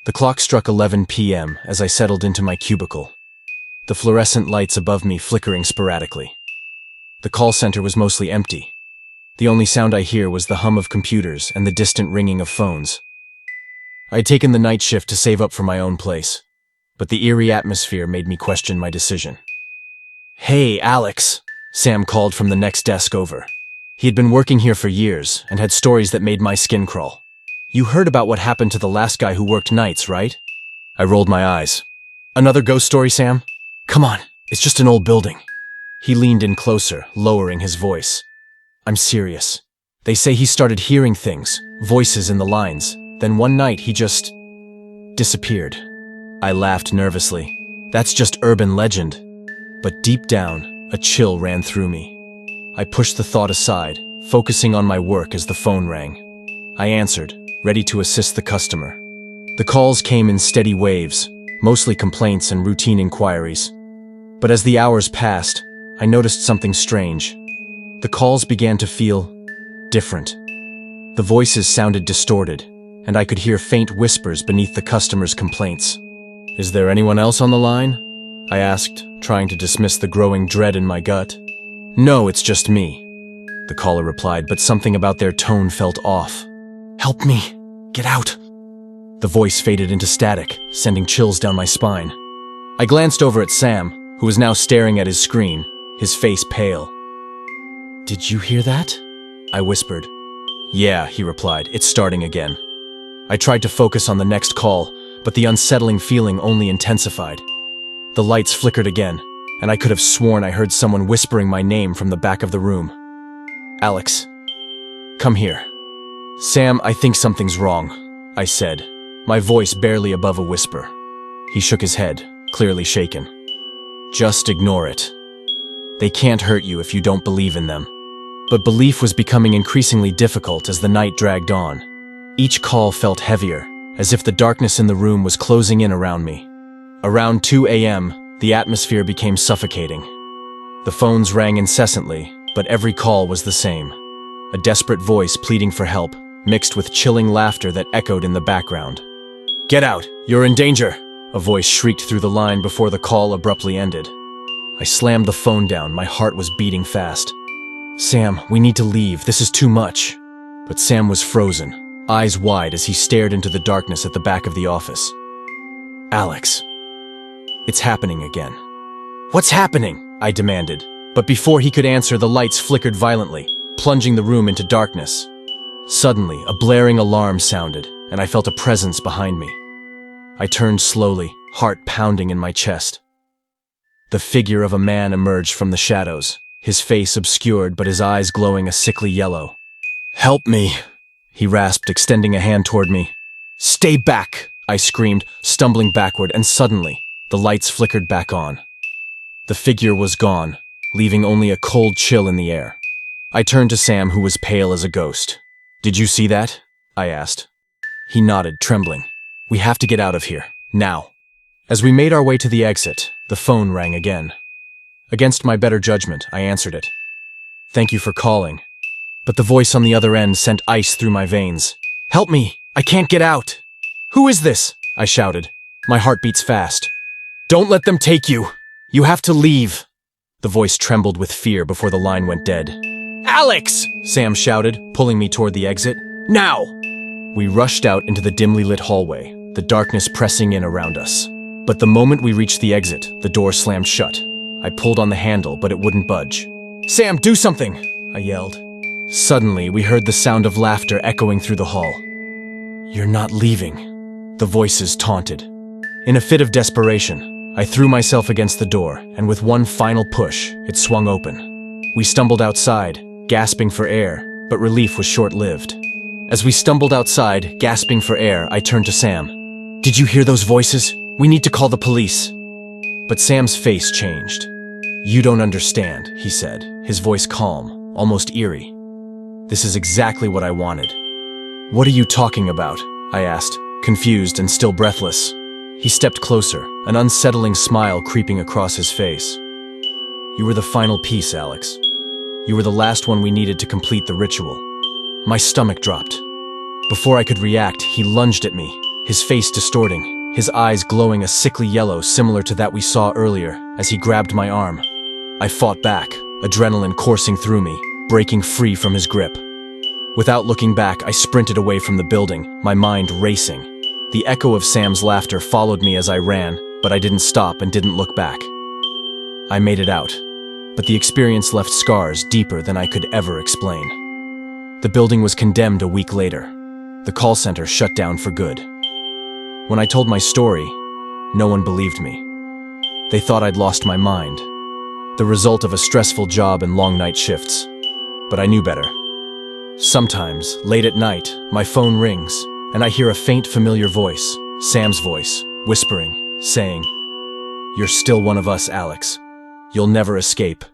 The clock struck 11 p.m. as I settled into my cubicle, the fluorescent lights above me flickering sporadically. The call center was mostly empty. The only sound I hear was the hum of computers and the distant ringing of phones. I had taken the night shift to save up for my own place, but the eerie atmosphere made me question my decision. "Hey, Alex," Sam called from the next desk over. He had been working here for years and had stories that made my skin crawl. "You heard about what happened to the last guy who worked nights, right?" I rolled my eyes. "Another ghost story, Sam? Come on, it's just an old building." He leaned in closer, lowering his voice. "I'm serious. They say he started hearing things, voices in the lines. Then one night he just disappeared." I laughed nervously. "That's just urban legend." But deep down, a chill ran through me. I pushed the thought aside, focusing on my work as the phone rang. I answered, ready to assist the customer. The calls came in steady waves, mostly complaints and routine inquiries. But as the hours passed, I noticed something strange. The calls began to feel different. The voices sounded distorted, and I could hear faint whispers beneath the customers' complaints. "Is there anyone else on the line?" I asked, trying to dismiss the growing dread in my gut. "No, it's just me," the caller replied, but something about their tone felt off. "Help me! Get out!" The voice faded into static, sending chills down my spine. I glanced over at Sam, who was now staring at his screen, his face pale. "Did you hear that?" I whispered. "Yeah," he replied, "it's starting again." I tried to focus on the next call, but the unsettling feeling only intensified. The lights flickered again, and I could have sworn I heard someone whispering my name from the back of the room. "Alex, come here." "Sam, I think something's wrong," I said, my voice barely above a whisper. He shook his head, clearly shaken. "Just ignore it. They can't hurt you if you don't believe in them." But belief was becoming increasingly difficult as the night dragged on. Each call felt heavier, as if the darkness in the room was closing in around me. Around 2 a.m., the atmosphere became suffocating. The phones rang incessantly, but every call was the same. A desperate voice pleading for help, mixed with chilling laughter that echoed in the background. "Get out! You're in danger!" a voice shrieked through the line before the call abruptly ended. I slammed the phone down, my heart was beating fast. "Sam, we need to leave, this is too much." But Sam was frozen, eyes wide as he stared into the darkness at the back of the office. "Alex, it's happening again." "What's happening?" I demanded. But before he could answer, the lights flickered violently, plunging the room into darkness. Suddenly, a blaring alarm sounded, and I felt a presence behind me. I turned slowly, heart pounding in my chest. The figure of a man emerged from the shadows, his face obscured but his eyes glowing a sickly yellow. "Help me," he rasped, extending a hand toward me. "Stay back," I screamed, stumbling backward, and suddenly, the lights flickered back on. The figure was gone, leaving only a cold chill in the air. I turned to Sam, who was pale as a ghost. "Did you see that?" I asked. He nodded, trembling. "We have to get out of here, now." As we made our way to the exit, the phone rang again. Against my better judgment, I answered it. "Thank you for calling." But the voice on the other end sent ice through my veins. "Help me! I can't get out!" "Who is this?" I shouted. My heart beats fast. "Don't let them take you! You have to leave!" The voice trembled with fear before the line went dead. "Alex!" Sam shouted, pulling me toward the exit. "Now!" We rushed out into the dimly lit hallway, the darkness pressing in around us. But the moment we reached the exit, the door slammed shut. I pulled on the handle, but it wouldn't budge. "Sam, do something!" I yelled. Suddenly, we heard the sound of laughter echoing through the hall. "You're not leaving," the voices taunted. In a fit of desperation, I threw myself against the door, and with one final push, it swung open. We stumbled outside, gasping for air, but relief was short-lived. As we stumbled outside, gasping for air, I turned to Sam. "Did you hear those voices? We need to call the police." But Sam's face changed. "You don't understand," he said, his voice calm, almost eerie. "This is exactly what I wanted." "What are you talking about?" I asked, confused and still breathless. He stepped closer, an unsettling smile creeping across his face. "You were the final piece, Alex. You were the last one we needed to complete the ritual." My stomach dropped. Before I could react, he lunged at me, his face distorting, his eyes glowing a sickly yellow similar to that we saw earlier as he grabbed my arm. I fought back, adrenaline coursing through me, breaking free from his grip. Without looking back, I sprinted away from the building, my mind racing. The echo of Sam's laughter followed me as I ran, but I didn't stop and didn't look back. I made it out, but the experience left scars deeper than I could ever explain. The building was condemned a week later. The call center shut down for good. When I told my story, no one believed me. They thought I'd lost my mind, the result of a stressful job and long night shifts. But I knew better. Sometimes, late at night, my phone rings, and I hear a faint familiar voice, Sam's voice, whispering, saying, "You're still one of us, Alex. You'll never escape."